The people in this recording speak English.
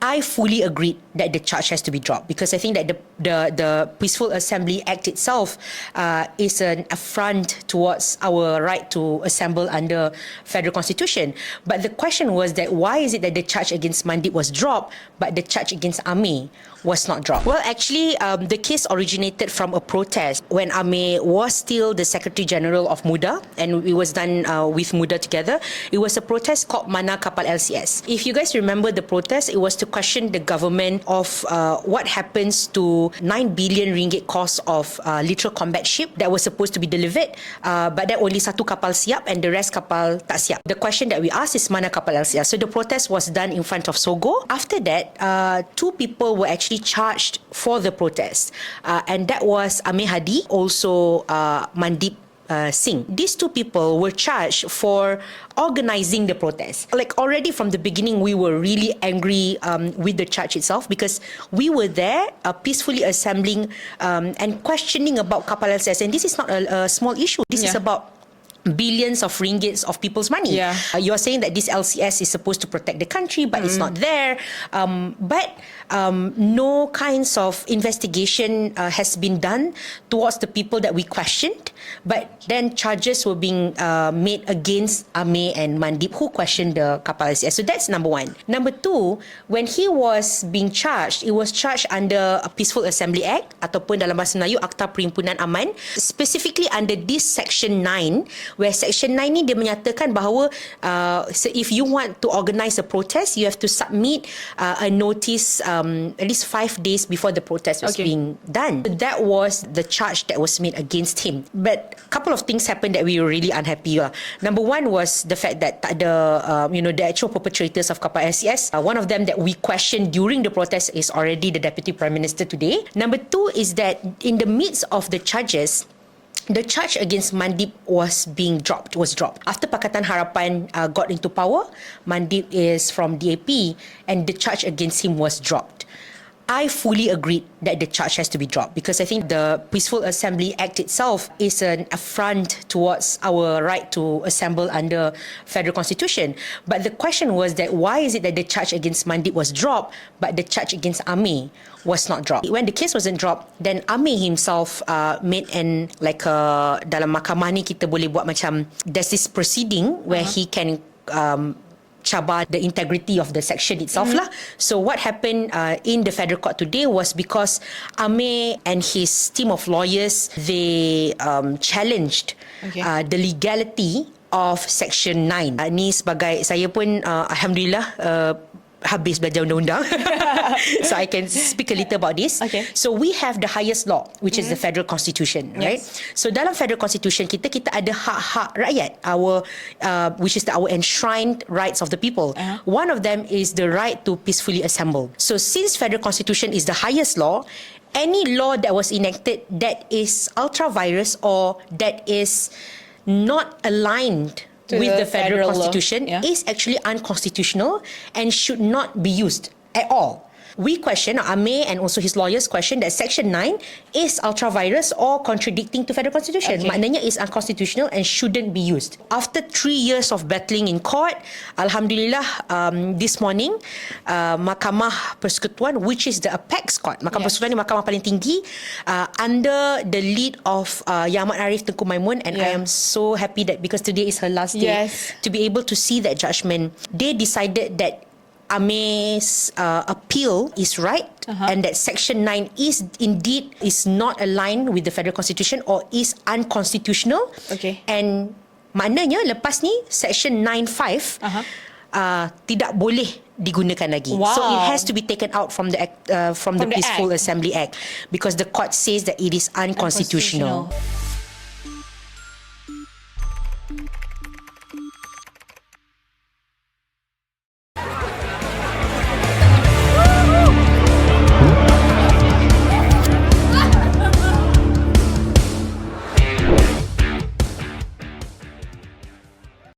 I fully agreed that the charge has to be dropped because I think that the Peaceful Assembly Act itself is an affront towards our right to assemble under federal constitution. But the question was that why is it that the charge against Mandeep was dropped, but the charge against Amir was not dropped? Well, actually, the case originated from a protest when Amir was still the Secretary General of MUDA, and it was done with MUDA together. It was a protest called Mana Kapal LCS. If you guys remember the protest, it was to question the government of what happens to 9 billion ringgit cost of literal combat ship that was supposed to be delivered, but that only satu kapal siap and the rest kapal tak siap. The question that we asked is Mana Kapal LCS. So the protest was done in front of Sogo. After that, two people were actually charged for the protest, and that was Amir Hadi, also Mandeep Singh. These two people were charged for organizing the protest. Like already from the beginning, we were really angry with the charge itself because we were there peacefully assembling and questioning about Kapal LCS. And this is not a small issue. This is about billions of ringgits of people's money. You are saying that this LCS is supposed to protect the country, but it's not there. But no kinds of investigation has been done towards the people that we questioned. But then charges were being made against Amir and Mandeep, who questioned the Kapal LCS. So that's number one. Number two, when he was being charged, it was charged under a Peaceful Assembly Act ataupun dalam bahasa Melayu Akta Perhimpunan Aman, specifically under this Section 9, where Section 9 ni dia menyatakan bahawa so if you want to organise a protest, you have to submit a notice at least 5 days before the protest was being done. That was the charge that was made against him. But a couple of things happened that we were really unhappy. Number one was the fact that the actual perpetrators of Kapal LCS, one of them that we questioned during the protest is already the Deputy Prime Minister today. Number two is that in the midst of the charges, the charge against Mandeep was dropped. After Pakatan Harapan got into power, Mandeep is from DAP and the charge against him was dropped. I fully agreed that the charge has to be dropped because I think the Peaceful Assembly Act itself is an affront towards our right to assemble under federal constitution. But the question was that why is it that the charge against Mandeep was dropped, but the charge against Amir was not dropped? When the case wasn't dropped, then Amir himself made dalam mahkamah ni kita boleh buat macam there's this proceeding where he can cabar the integrity of the section itself lah. So what happened in the federal court today was because Amir and his team of lawyers, they challenged the legality of Section 9. Ni sebagai saya pun alhamdulillah habis belajar undang-undang. So I can speak a little about this. So we have the highest law, which is the federal constitution, right? So dalam federal constitution kita ada hak-hak rakyat, which is our enshrined rights of the people. One of them is the right to peacefully assemble. So since federal constitution is the highest law, any law that was enacted that is ultra virus or that is not aligned with the federal constitution is actually unconstitutional and should not be used at all. We question, Amir and also his lawyers question that Section 9 is ultra-virus or contradicting to federal constitution. Maknanya is unconstitutional and shouldn't be used. After 3 years of battling in court, alhamdulillah, this morning, Mahkamah Persekutuan, which is the apex court, Mahkamah Persekutuan ni mahkamah paling tinggi, under the lead of Yang Amat Arif Tun Maimun, and I am so happy that because today is her last day to be able to see that judgment. They decided that Amir's appeal is right and that Section 9 is not aligned with the federal constitution or is unconstitutional. And maknanya lepas ni Section 9(5) tidak boleh digunakan lagi. So it has to be taken out from the Peaceful Assembly Act because the court says that it is unconstitutional.